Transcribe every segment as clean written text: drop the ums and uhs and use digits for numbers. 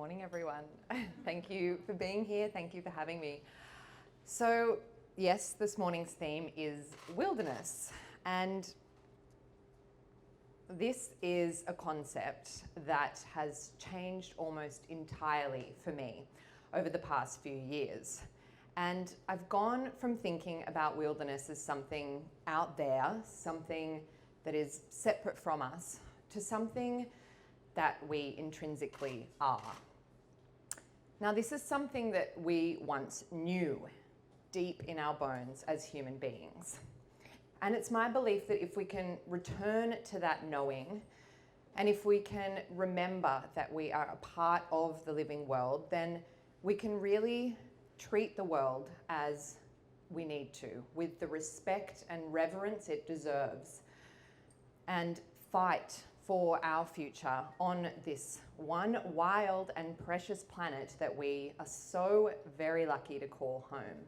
morning, everyone. Thank you for being here. Thank you for having me. So, yes, this morning's theme is wilderness. And this is a concept that has changed almost entirely for me over the past few years. And I've gone from thinking about wilderness as something out there, something that is separate from us, to something that we intrinsically are. Now, this is something that we once knew deep in our bones as human beings. And it's my belief that if we can return to that knowing, and if we can remember that we are a part of the living world, then we can really treat the world as we need to, with the respect and reverence it deserves, and fight for our future on this one wild and precious planet that we are so very lucky to call home.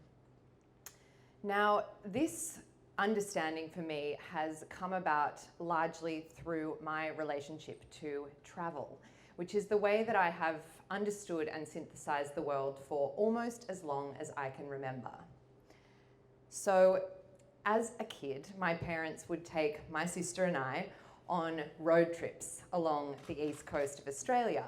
Now, this understanding for me has come about largely through my relationship to travel, which is the way that I have understood and synthesized the world for almost as long as I can remember. So, as a kid, my parents would take my sister and I on road trips along the east coast of Australia.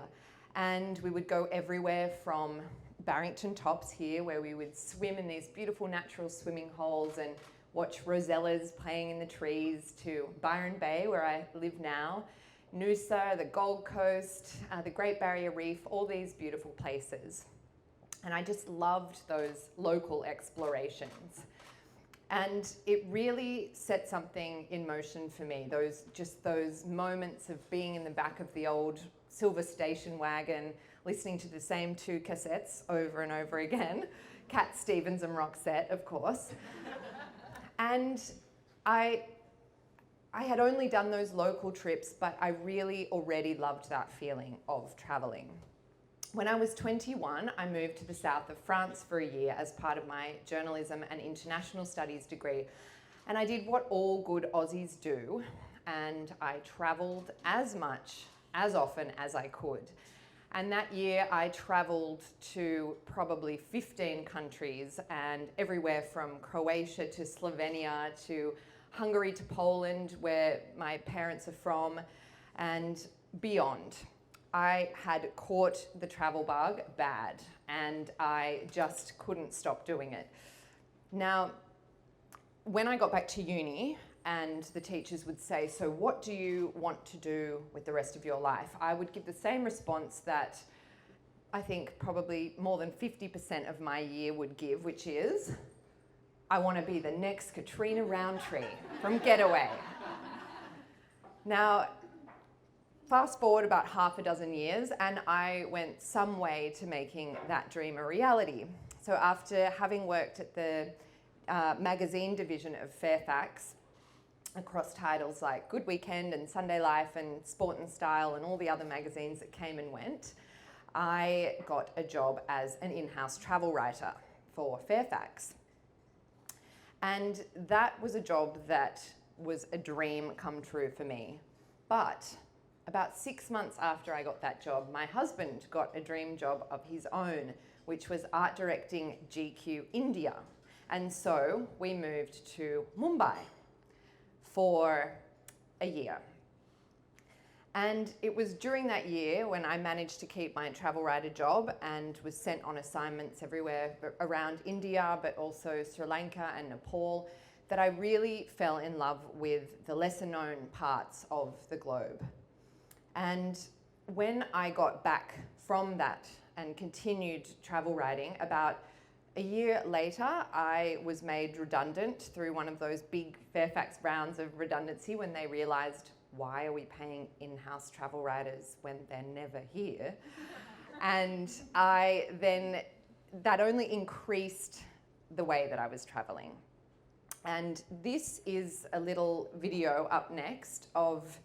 And we would go everywhere from Barrington Tops here, where we would swim in these beautiful natural swimming holes and watch rosellas playing in the trees, to Byron Bay, where I live now, Noosa, the Gold Coast, the Great Barrier Reef, all these beautiful places. And I just loved those local explorations. And it really set something in motion for me, those moments of being in the back of the old silver station wagon, listening to the same two cassettes over and over again, Cat Stevens and Roxette, of course. And I had only done those local trips, but I really already loved that feeling of traveling. When I was 21, I moved to the south of France for a year as part of my journalism and international studies degree. And I did what all good Aussies do, and I travelled as much, as often as I could. And that year I travelled to probably 15 countries, and everywhere from Croatia to Slovenia to Hungary to Poland, where my parents are from, and beyond. I had caught the travel bug bad, and I just couldn't stop doing it. Now, when I got back to uni and the teachers would say, "So what do you want to do with the rest of your life?" I would give the same response that I think probably more than 50% of my year would give, which is, I want to be the next Katrina Roundtree from Getaway. Now, fast forward about half a dozen years, and I went some way to making that dream a reality. So after having worked at the magazine division of Fairfax, across titles like Good Weekend and Sunday Life and Sport and Style and all the other magazines that came and went, I got a job as an in-house travel writer for Fairfax. And that was a job that was a dream come true for me. But about 6 months after I got that job, my husband got a dream job of his own, which was art directing GQ India. And so we moved to Mumbai for a year. And it was during that year when I managed to keep my travel writer job and was sent on assignments everywhere around India, but also Sri Lanka and Nepal, that I really fell in love with the lesser known parts of the globe. And when I got back from that and continued travel writing, about a year later, I was made redundant through one of those big Fairfax rounds of redundancy when they realised, why are we paying in-house travel writers when they're never here? And that only increased the way that I was travelling. And this is a little video up next of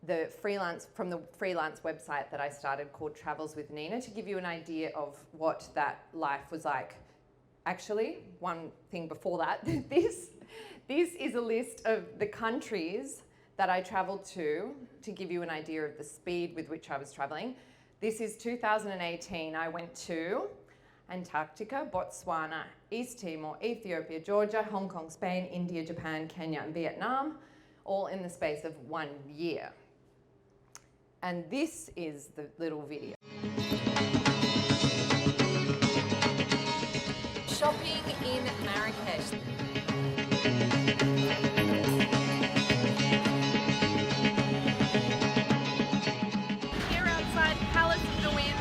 the freelance website that I started called Travels with Nina, to give you an idea of what that life was like. Actually, one thing before that, this is a list of the countries that I travelled to give you an idea of the speed with which I was travelling. This is 2018. I went to Antarctica, Botswana, East Timor, Ethiopia, Georgia, Hong Kong, Spain, India, Japan, Kenya, and Vietnam, all in the space of 1 year. And this is the little video. Shopping in Marrakesh. Here outside Palace of the Wind.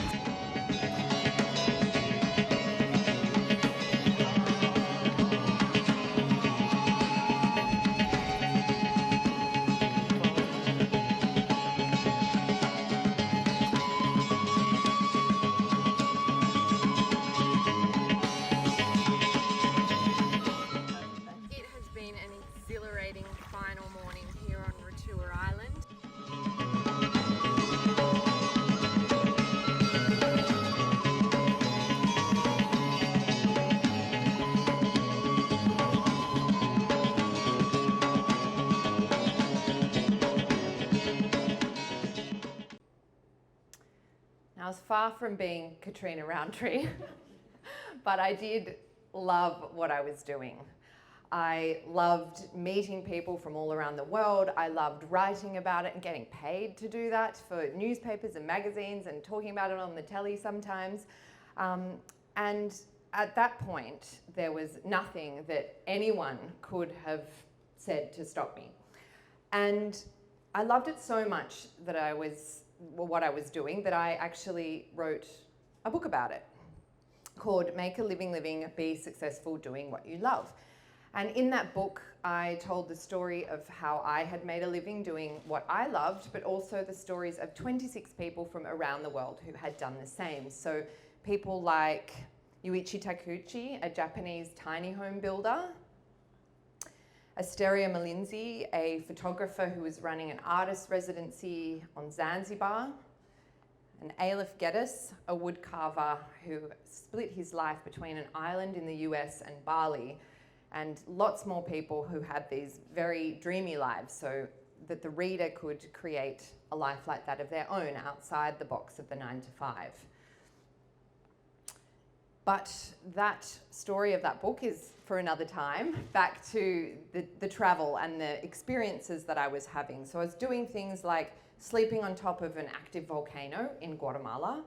Exhilarating final morning here on Rotorua Island. Now, I was far from being Katrina Roundtree, but I did love what I was doing. I loved meeting people from all around the world. I loved writing about it and getting paid to do that for newspapers and magazines and talking about it on the telly sometimes. And at that point, there was nothing that anyone could have said to stop me. And I loved it so much that what I was doing, that I actually wrote a book about it called Make a Living Living, Be Successful Doing What You Love. And in that book, I told the story of how I had made a living doing what I loved, but also the stories of 26 people from around the world who had done the same. So people like Yuichi Takuchi, a Japanese tiny home builder, Asteria Malinzi, a photographer who was running an artist residency on Zanzibar, and Aleph Geddes, a woodcarver who split his life between an island in the US and Bali, and lots more people who had these very dreamy lives so that the reader could create a life like that of their own outside the box of the 9 to 5. But that story of that book is for another time. Back to the travel and the experiences that I was having. So I was doing things like sleeping on top of an active volcano in Guatemala,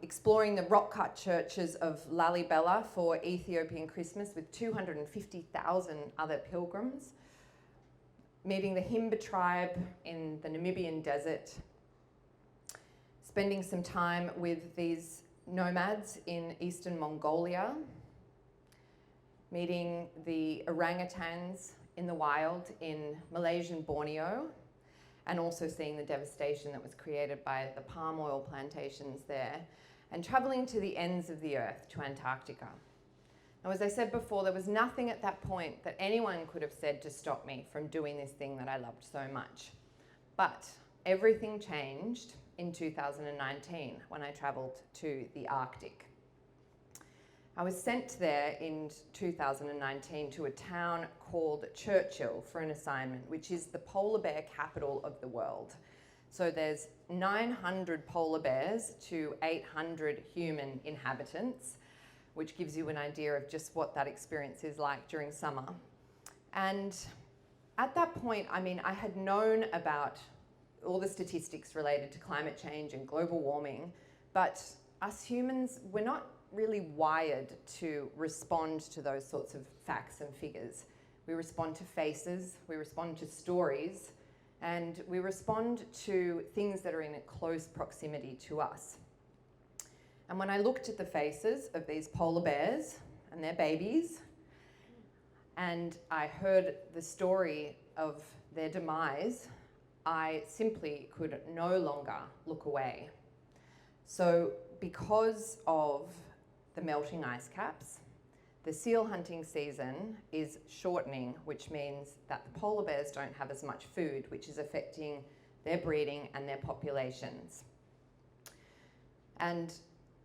exploring the rock-cut churches of Lalibela for Ethiopian Christmas with 250,000 other pilgrims, meeting the Himba tribe in the Namibian desert, spending some time with these nomads in eastern Mongolia, meeting the orangutans in the wild in Malaysian Borneo, and also seeing the devastation that was created by the palm oil plantations there, and traveling to the ends of the earth, to Antarctica. Now, as I said before, there was nothing at that point that anyone could have said to stop me from doing this thing that I loved so much. But everything changed in 2019 when I traveled to the Arctic. I was sent there in 2019 to a town called Churchill for an assignment, which is the polar bear capital of the world. So there's 900 polar bears to 800 human inhabitants, which gives you an idea of just what that experience is like during summer. And at that point, I had known about all the statistics related to climate change and global warming, but us humans, we're not really wired to respond to those sorts of facts and figures. We respond to faces, we respond to stories, and we respond to things that are in a close proximity to us. And when I looked at the faces of these polar bears and their babies, and I heard the story of their demise, I simply could no longer look away. So because of the melting ice caps, the seal hunting season is shortening, which means that the polar bears don't have as much food, which is affecting their breeding and their populations. And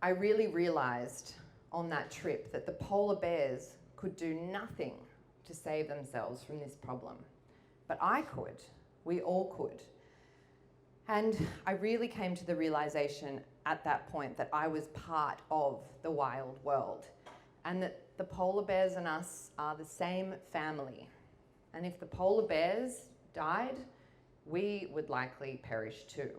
I really realized on that trip that the polar bears could do nothing to save themselves from this problem. But I could. We all could. And I really came to the realization at that point that I was part of the wild world, and that the polar bears and us are the same family. And if the polar bears died, we would likely perish too.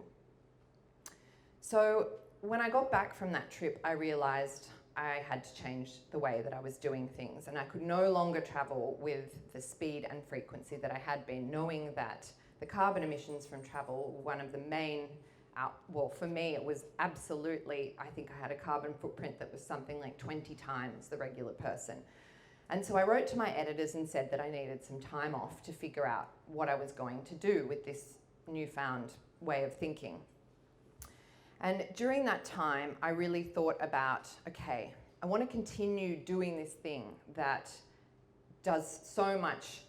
So when I got back from that trip, I realized I had to change the way that I was doing things, and I could no longer travel with the speed and frequency that I had been, knowing that the carbon emissions from travel were one of the main, well, for me it was absolutely, I think I had a carbon footprint that was something like 20 times the regular person. And so I wrote to my editors and said that I needed some time off to figure out what I was going to do with this newfound way of thinking. And during that time, I really thought about, okay, I want to continue doing this thing that does so much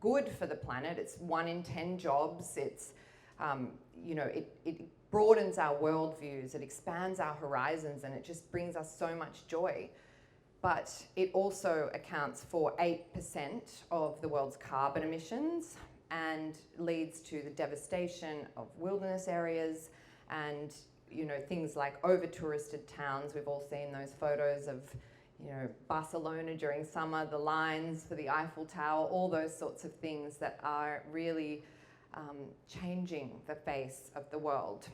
good for the planet. It's 1 in 10 jobs. It's, it broadens our worldviews, it expands our horizons, and it just brings us so much joy. But it also accounts for 8% of the world's carbon emissions and leads to the devastation of wilderness areas and things like over-touristed towns. We've all seen those photos of, Barcelona during summer, the lines for the Eiffel Tower, all those sorts of things that are really changing the face of the world.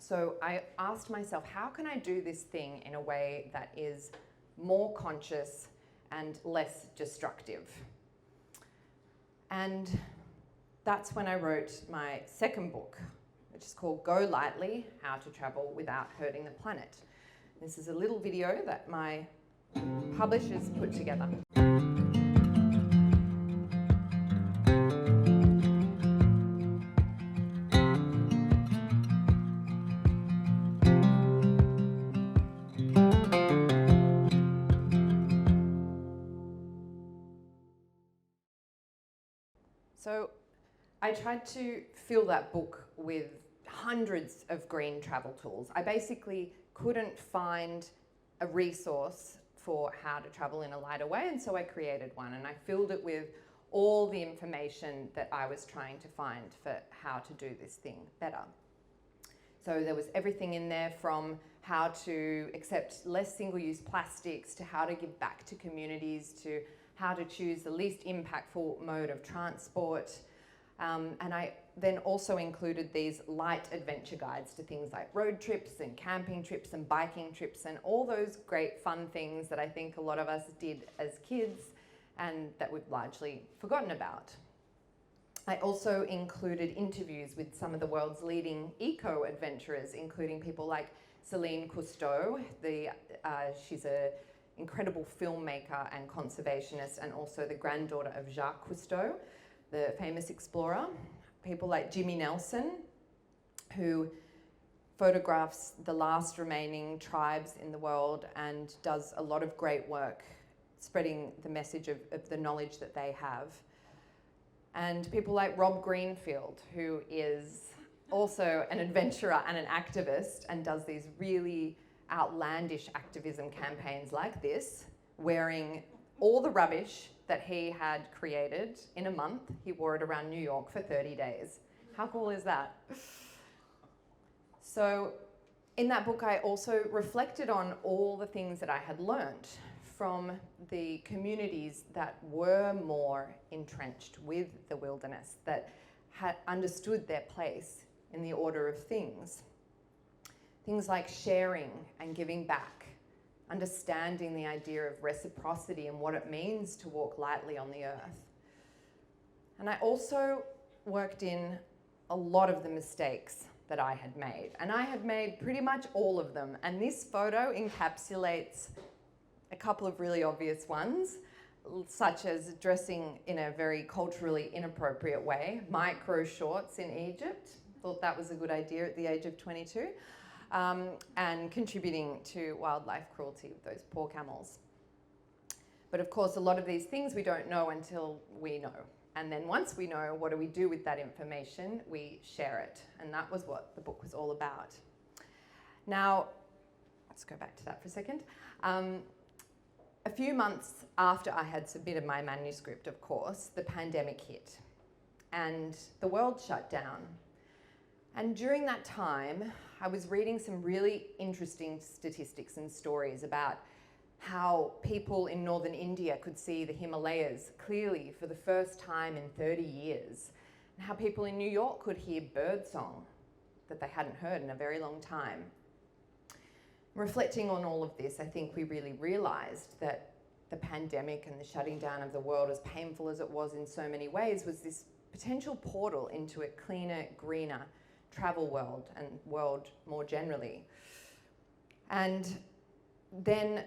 So I asked myself, how can I do this thing in a way that is more conscious and less destructive? And that's when I wrote my second book, which is called Go Lightly, How to Travel Without Hurting the Planet. This is a little video that my publishers put together. So I tried to fill that book with hundreds of green travel tools. I basically couldn't find a resource for how to travel in a lighter way, and so I created one, and I filled it with all the information that I was trying to find for how to do this thing better. So there was everything in there from how to accept less single-use plastics, to how to give back to communities, to how to choose the least impactful mode of transport. And I then also included these light adventure guides to things like road trips and camping trips and biking trips and all those great fun things that I think a lot of us did as kids and that we've largely forgotten about. I also included interviews with some of the world's leading eco-adventurers, including people like Celine Cousteau. She's an incredible filmmaker and conservationist, and also the granddaughter of Jacques Cousteau, the famous explorer. People like Jimmy Nelson, who photographs the last remaining tribes in the world and does a lot of great work spreading the message of the knowledge that they have. And people like Rob Greenfield, who is also an adventurer and an activist and does these really outlandish activism campaigns like this, wearing all the rubbish that he had created in a month. He wore it around New York for 30 days. How cool is that? So in that book, I also reflected on all the things that I had learned from the communities that were more entrenched with the wilderness, that had understood their place in the order of things. Things like sharing and giving back, understanding the idea of reciprocity and what it means to walk lightly on the earth. And I also worked in a lot of the mistakes that I had made. And I had made pretty much all of them. And this photo encapsulates a couple of really obvious ones, such as dressing in a very culturally inappropriate way, micro shorts in Egypt. Thought that was a good idea at the age of 22. And contributing to wildlife cruelty with those poor camels. But of course, a lot of these things we don't know until we know. And then once we know, what do we do with that information? We share it. And that was what the book was all about. Now, let's go back to that for a second. A few months after I had submitted my manuscript, of course, the pandemic hit and the world shut down. And during that time, I was reading some really interesting statistics and stories about how people in northern India could see the Himalayas clearly for the first time in 30 years, and how people in New York could hear birdsong that they hadn't heard in a very long time. Reflecting on all of this, I think we really realized that the pandemic and the shutting down of the world, as painful as it was in so many ways, was this potential portal into a cleaner, greener travel world and world more generally. And then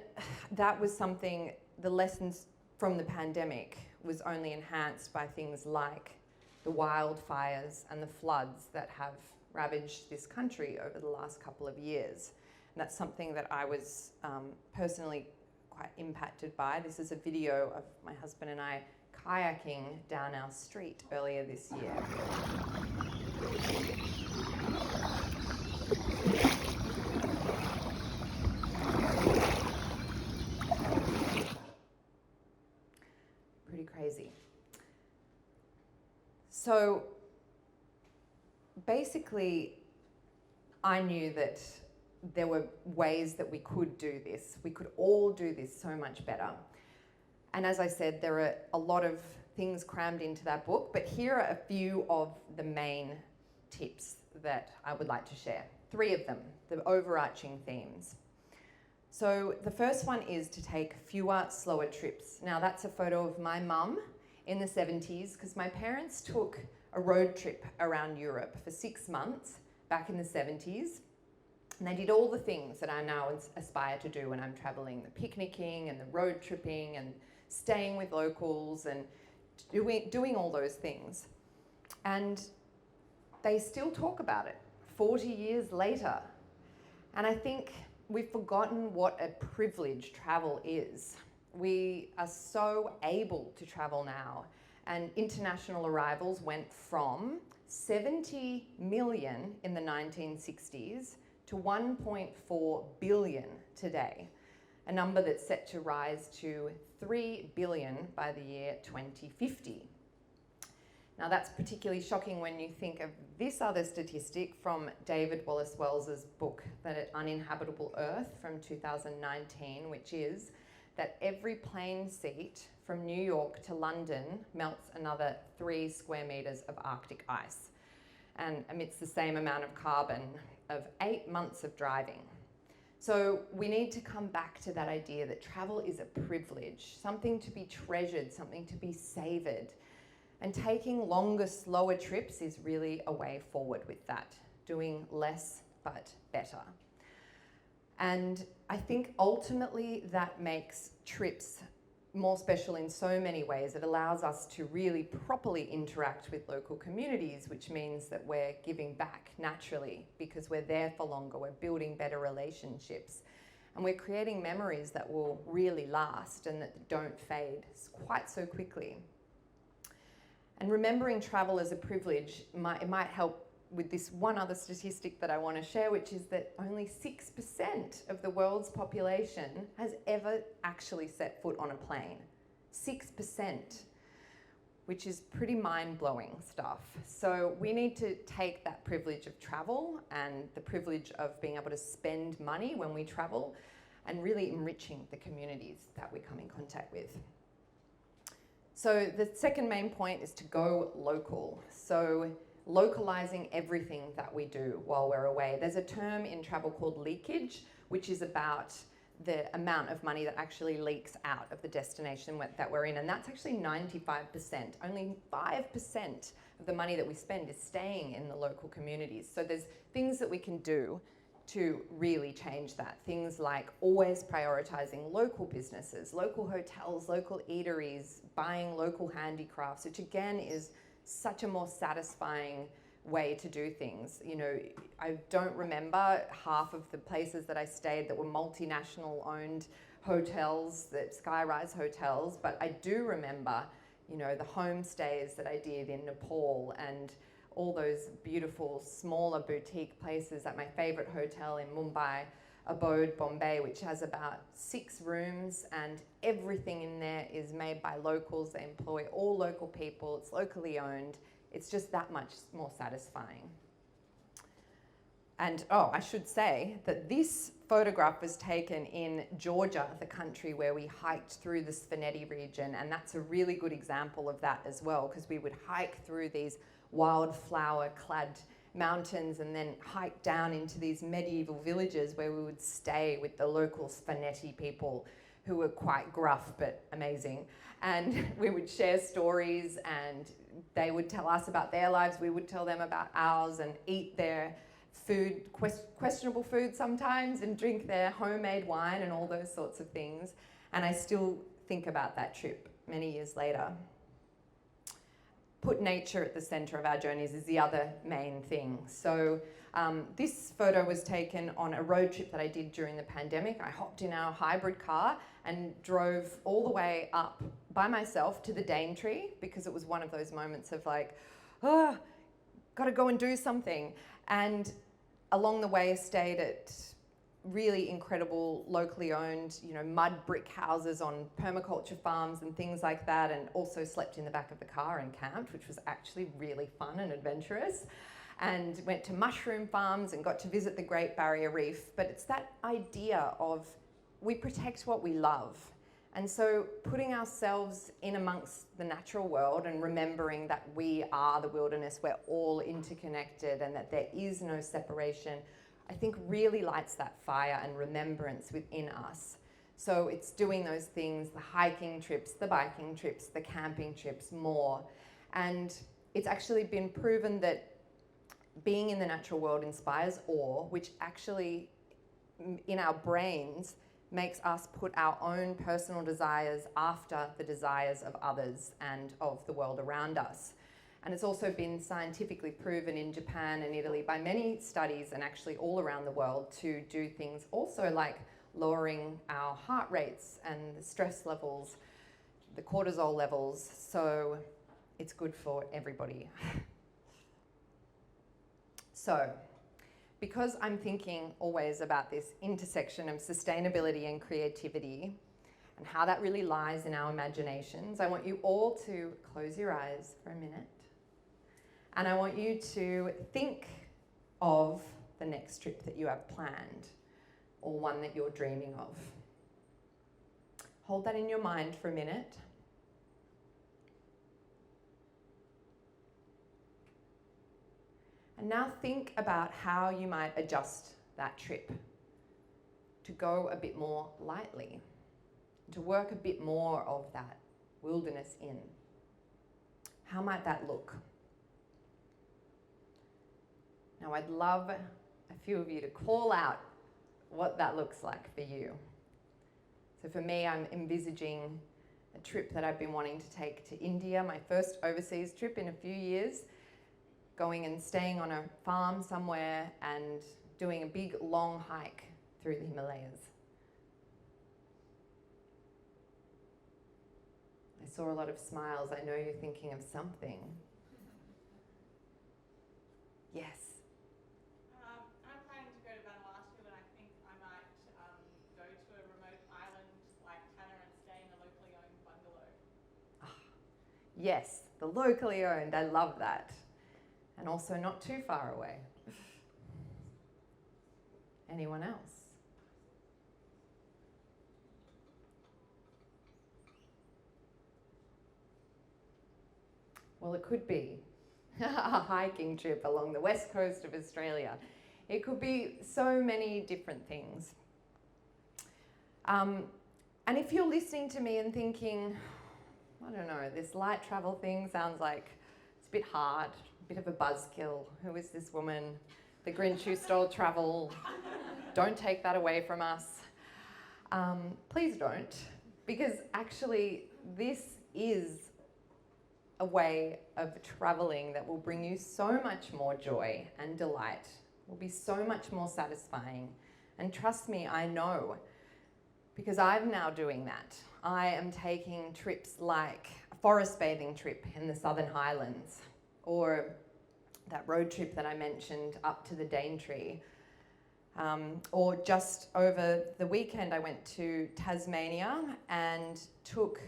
that was something, the lessons from the pandemic was only enhanced by things like the wildfires and the floods that have ravaged this country over the last couple of years. And that's something that I was personally quite impacted by. This is a video of my husband and I kayaking down our street earlier this year. Pretty crazy. So basically, I knew that there were ways that we could do this. We could all do this so much better. And as I said, there are a lot of things crammed into that book, but here are a few of the main tips that I would like to share. 3 of them, the overarching themes. So the first one is to take fewer, slower trips. Now that's a photo of my mum in the 70s, because my parents took a road trip around Europe for 6 months back in the 70s. And they did all the things that I now aspire to do when I'm traveling, the picnicking and the road tripping and staying with locals and doing all those things. And they still talk about it 40 years later. And I think we've forgotten what a privilege travel is. We are so able to travel now, and international arrivals went from 70 million in the 1960s to 1.4 billion today, a number that's set to rise to 3 billion by the year 2050. Now that's particularly shocking when you think of this other statistic from David Wallace Wells's book, The Uninhabitable Earth from 2019, which is that every plane seat from New York to London melts another 3 square meters of Arctic ice and emits the same amount of carbon of 8 months of driving. So we need to come back to that idea that travel is a privilege, something to be treasured, something to be savoured. And taking longer, slower trips is really a way forward with that, doing less but better. And I think ultimately that makes trips more special in so many ways. It allows us to really properly interact with local communities, which means that we're giving back naturally because we're there for longer, we're building better relationships, and we're creating memories that will really last and that don't fade quite so quickly. And remembering travel as a privilege, it might help with this one other statistic that I want to share, which is that only 6% of the world's population has ever actually set foot on a plane. 6%, which is pretty mind-blowing stuff. So we need to take that privilege of travel and the privilege of being able to spend money when we travel and really enriching the communities that we come in contact with. So the second main point is to go local. So localizing everything that we do while we're away. There's a term in travel called leakage, which is about the amount of money that actually leaks out of the destination that we're in, and that's actually 95%. Only 5% of the money that we spend is staying in the local communities. So there's things that we can do to really change that. Things like always prioritizing local businesses, local hotels, local eateries, buying local handicrafts, which again is such a more satisfying way to do things. You know, I don't remember half of the places that I stayed that were multinational owned hotels, the sky-rise hotels, but I do remember, you know, the homestays that I did in Nepal and all those beautiful smaller boutique places, like my favorite hotel in Mumbai, Abode, Bombay, which has about 6 rooms and everything in there is made by locals. They employ all local people. It's locally owned. It's just that much more satisfying. And I should say that this photograph was taken in Georgia, the country where we hiked through the Svaneti region, and that's a really good example of that as well, because we would hike through these wildflower-clad mountains and then hike down into these medieval villages where we would stay with the local Svaneti people who were quite gruff but amazing. And we would share stories and they would tell us about their lives, we would tell them about ours, and eat their food, questionable food sometimes, and drink their homemade wine and all those sorts of things. And I still think about that trip many years later. Put nature at the center of our journeys is the other main thing. So this photo was taken on a road trip that I did during the pandemic. I hopped in our hybrid car and drove all the way up by myself to the Daintree, because it was one of those moments of like, oh, gotta go and do something. And along the way, I stayed at really incredible locally owned, mud brick houses on permaculture farms and things like that, and also slept in the back of the car and camped, which was actually really fun and adventurous, and went to mushroom farms and got to visit the Great Barrier Reef. But it's that idea of we protect what we love. And so putting ourselves in amongst the natural world and remembering that we are the wilderness, we're all interconnected and that there is no separation, I think really lights that fire and remembrance within us. So it's doing those things, the hiking trips, the biking trips, the camping trips more. And it's actually been proven that being in the natural world inspires awe, which actually in our brains makes us put our own personal desires after the desires of others and of the world around us. And it's also been scientifically proven in Japan and Italy by many studies, and actually all around the world, to do things also like lowering our heart rates and the stress levels, the cortisol levels. So it's good for everybody. So, because I'm thinking always about this intersection of sustainability and creativity and how that really lies in our imaginations, I want you all to close your eyes for a minute. And I want you to think of the next trip that you have planned, or one that you're dreaming of. Hold that in your mind for a minute. And now think about how you might adjust that trip to go a bit more lightly, to work a bit more of that wilderness in. How might that look? Now, I'd love a few of you to call out what that looks like for you. So for me, I'm envisaging a trip that I've been wanting to take to India, my first overseas trip in a few years, going and staying on a farm somewhere and doing a big long hike through the Himalayas. I saw a lot of smiles. I know you're thinking of something. Yes. I'm planning to go to Vanuatu, and I think I might go to a remote island like Tanna and stay in a locally owned bungalow. Yes, the locally owned. I love that. And also not too far away. Anyone else? Well, it could be a hiking trip along the west coast of Australia. It could be so many different things. And if you're listening to me and thinking, I don't know, this light travel thing sounds like it's a bit hard, a bit of a buzzkill. Who is this woman? The Grinch who stole travel. Don't take that away from us. Please don't, because actually this is a way of traveling that will bring you so much more joy and delight, will be so much more satisfying. And trust me, I know, because I'm now doing that. I am taking trips like a forest bathing trip in the Southern Highlands, or that road trip that I mentioned up to the Daintree. Or just over the weekend, I went to Tasmania and took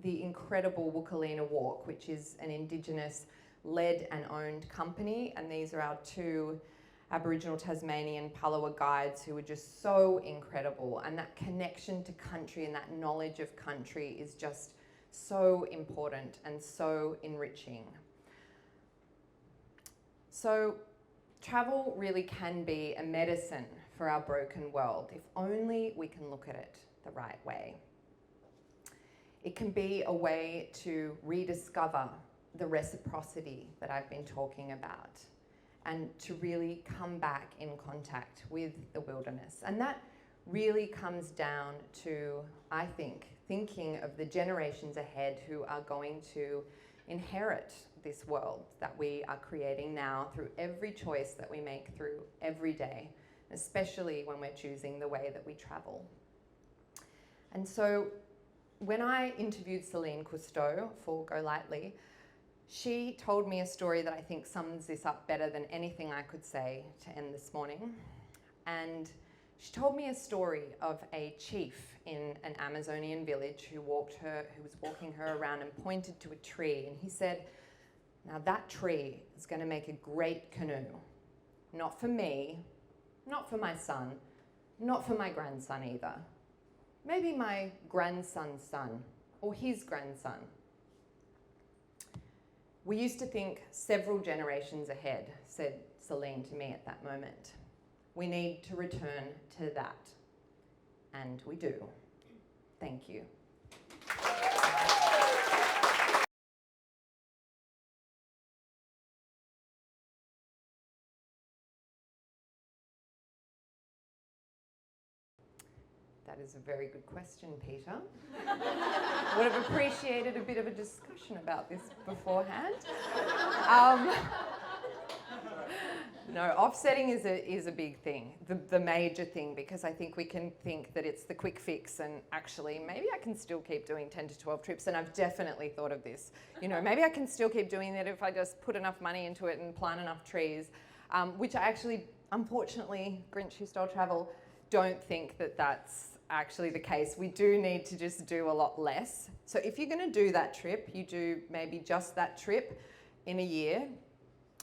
the incredible Wukalina Walk, which is an Indigenous led and owned company. And these are our two Aboriginal Tasmanian Palawa guides who were just so incredible, and that connection to country and that knowledge of country is just so important and so enriching. So travel really can be a medicine for our broken world if only we can look at it the right way. It can be a way to rediscover the reciprocity that I've been talking about and to really come back in contact with the wilderness. And that really comes down to, I think, thinking of the generations ahead who are going to inherit this world that we are creating now through every choice that we make through every day, especially when we're choosing the way that we travel. And so when I interviewed Celine Cousteau for Go Lightly, she told me a story that I think sums this up better than anything I could say to end this morning. And she told me a story of a chief in an Amazonian village who was walking her around and pointed to a tree, and he said, "Now that tree is going to make a great canoe. Not for me, not for my son, not for my grandson either. Maybe my grandson's son or his grandson." "We used to think several generations ahead," said Celine to me at that moment. "We need to return to that." And we do. Thank you. That is a very good question, Peter. Would have appreciated a bit of a discussion about this beforehand. No, offsetting is a big thing, the major thing, because I think we can think that it's the quick fix and actually maybe I can still keep doing 10 to 12 trips, and I've definitely thought of this. You know, maybe I can still keep doing that if I just put enough money into it and plant enough trees, which I actually, unfortunately, Grinch who stole travel, don't think that that's actually the case. We do need to just do a lot less. So if you're going to do that trip, you do maybe just that trip in a year.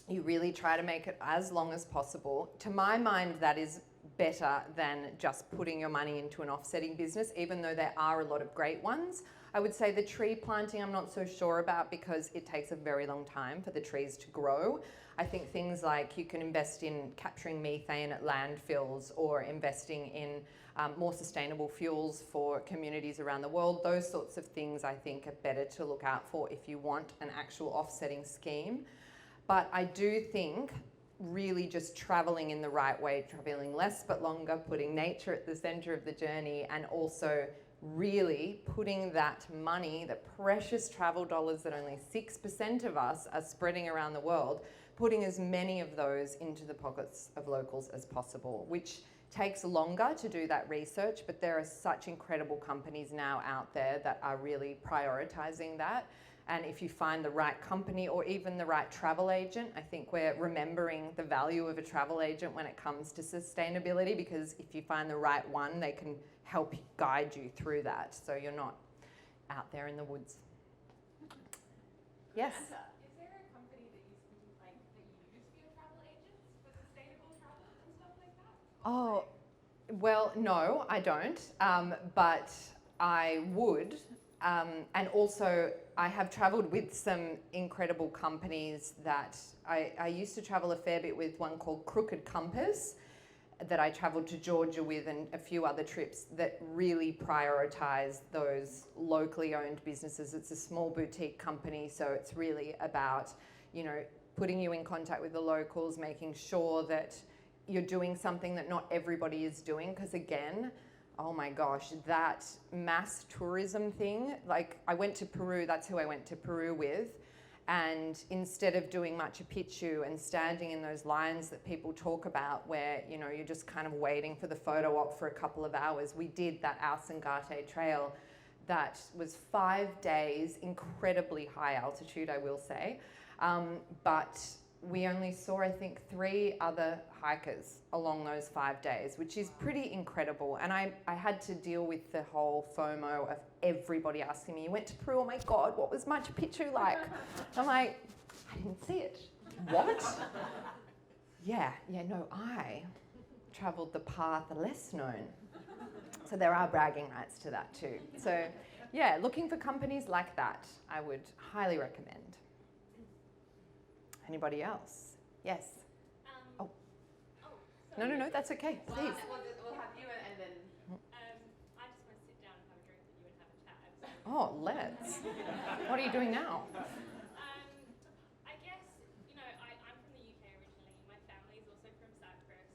You really try to make it as long as possible. To my mind, that is better than just putting your money into an offsetting business, even though there are a lot of great ones. I would say the tree planting I'm not so sure about because it takes a very long time for the trees to grow. I think things like you can invest in capturing methane at landfills or investing in more sustainable fuels for communities around the world. Those sorts of things I think are better to look out for if you want an actual offsetting scheme. But I do think really just traveling in the right way, traveling less but longer, putting nature at the center of the journey, and also really putting that money, the precious travel dollars that only 6% of us are spreading around the world, putting as many of those into the pockets of locals as possible, which takes longer to do that research, but there are such incredible companies now out there that are really prioritizing that. And if you find the right company or even the right travel agent, I think we're remembering the value of a travel agent when it comes to sustainability, because if you find the right one, they can help guide you through that so you're not out there in the woods. Yes? Is there a company that you use for your travel agents for sustainable travel and stuff like that? Oh, well, no, I don't, but I would. And also, I have travelled with some incredible companies that I used to travel a fair bit with, one called Crooked Compass, that I travelled to Georgia with, and a few other trips that really prioritise those locally owned businesses. It's a small boutique company, so it's really about, you know, putting you in contact with the locals, making sure that you're doing something that not everybody is doing, because again, oh my gosh, that mass tourism thing, like I went to Peru, that's who I went to Peru with, and instead of doing Machu Picchu and standing in those lines that people talk about where, you know, you're just kind of waiting for the photo op for a couple of hours, we did that Ausangate trail that was 5 days, incredibly high altitude, I will say, but we only saw, I think, 3 other hikers along those 5 days, which is pretty incredible. And I had to deal with the whole FOMO of everybody asking me, "You went to Peru, oh my God, what was Machu Picchu like?" I'm like, "I didn't see it." "What? I travelled the path less known. So there are bragging rights to that too. So yeah, looking for companies like that, I would highly recommend. Anybody else? Yes. Oh, No, that's okay. Please. We'll have you and then. I just want to sit down and have a drink with you and have a chat. Oh, let's. What are you doing now? I guess, I'm from the UK originally. My family is also from Cyprus.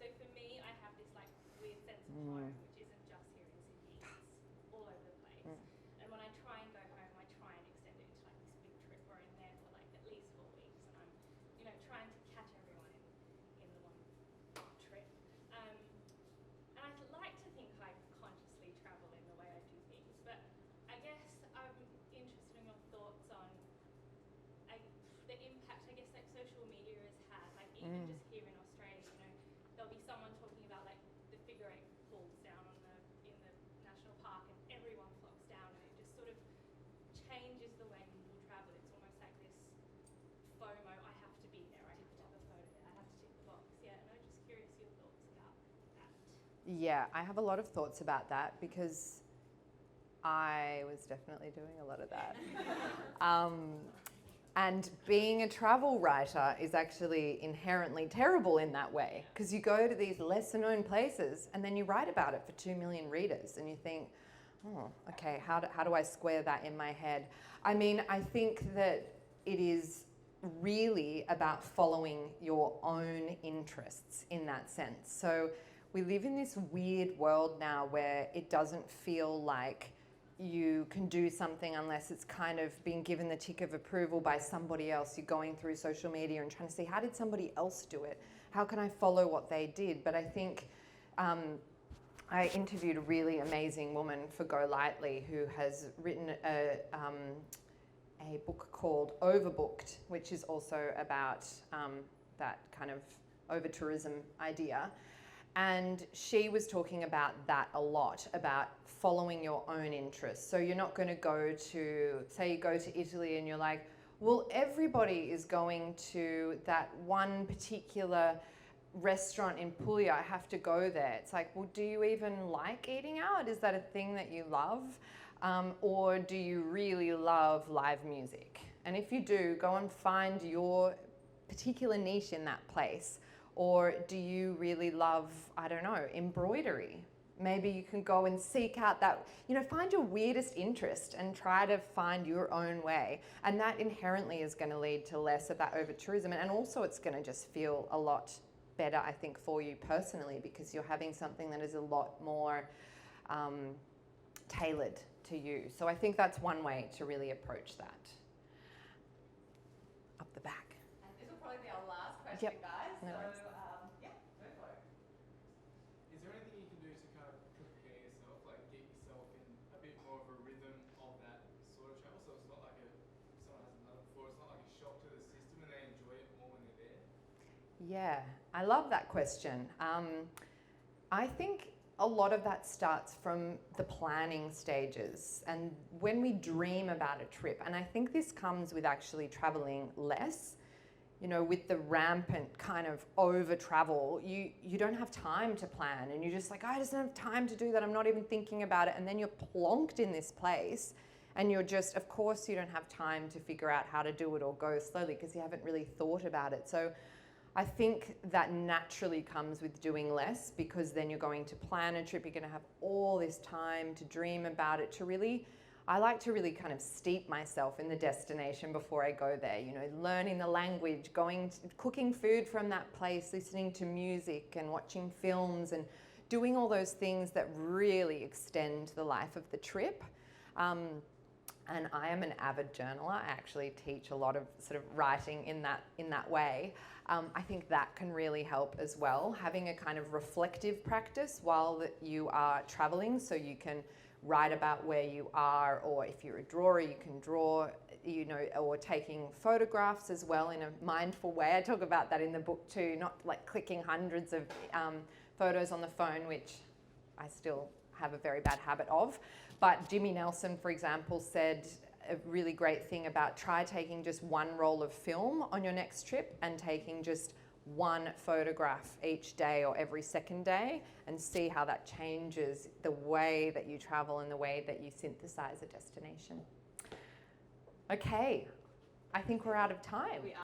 So for me, I have this like weird sense of home, which isn't just here in Sydney. It's all over the place. And when I try and go home, I try and extend it into like this big trip where I'm there for like at least 4 weeks. And I'm, trying to catch everyone in the one trip. And I'd like to think I consciously travel in the way I do things, but I guess I'm interested in your thoughts on the impact I guess like social media has had, like even just here in Australia, there'll be someone talking about like the figure eight falls down in the national park and everyone flocks down and it just sort of changes the way people travel. It's almost like this FOMO, I have to be there, I have to have a photo there, I have to tick the box. Yeah, and I'm just curious your thoughts about that. Yeah, I have a lot of thoughts about that because I was definitely doing a lot of that. And being a travel writer is actually inherently terrible in that way because you go to these lesser known places and then you write about it for 2 million readers and you think, oh, okay, how do I square that in my head? I mean, I think that it is really about following your own interests in that sense. So we live in this weird world now where it doesn't feel like you can do something unless it's kind of being given the tick of approval by somebody else. You're going through social media and trying to see, how did somebody else do it? How can I follow what they did? But I think I interviewed a really amazing woman for Go Lightly who has written a book called Overbooked, which is also about that kind of over-tourism idea. And she was talking about that a lot, about following your own interests. So you're not going to go to, say you go to Italy and you're like, well, everybody is going to that one particular restaurant in Puglia, I have to go there. It's like, well, do you even like eating out? Is that a thing that you love? Or do you really love live music? And if you do, go and find your particular niche in that place. Or do you really love, I don't know, embroidery? Maybe you can go and seek out that, find your weirdest interest and try to find your own way. And that inherently is going to lead to less of that over-tourism. And also it's going to just feel a lot better, I think, for you personally, because you're having something that is a lot more tailored to you. So I think that's one way to really approach that. Up the back. And this will probably be our last question, Yep. guys. No worries. Go for it. Is there anything you can do to kind of prepare yourself, like get yourself in a bit more of a rhythm of that sort of travel, so it's not like someone hasn't done it before, it's not like a shock to the system and they enjoy it more when they're there? Yeah, I love that question. I think a lot of that starts from the planning stages and when we dream about a trip. And I think this comes with actually traveling less. With the rampant kind of over travel, you don't have time to plan and you're just like, I just don't have time to do that. I'm not even thinking about it. And then you're plonked in this place and you're just, of course, you don't have time to figure out how to do it or go slowly because you haven't really thought about it. So I think that naturally comes with doing less because then you're going to plan a trip. You're going to have all this time to dream about it, I like to really kind of steep myself in the destination before I go there, learning the language, cooking food from that place, listening to music and watching films and doing all those things that really extend the life of the trip. And I am an avid journaler. I actually teach a lot of sort of writing in that way. I think that can really help as well, having a kind of reflective practice while you are traveling so you can write about where you are, or if you're a drawer, you can draw, or taking photographs as well in a mindful way. I talk about that in the book too, not like clicking hundreds of photos on the phone, which I still have a very bad habit of. But Jimmy Nelson, for example, said a really great thing about try taking just one roll of film on your next trip and taking just one photograph each day or every second day and see how that changes the way that you travel and the way that you synthesize a destination. Okay, I think we're out of time.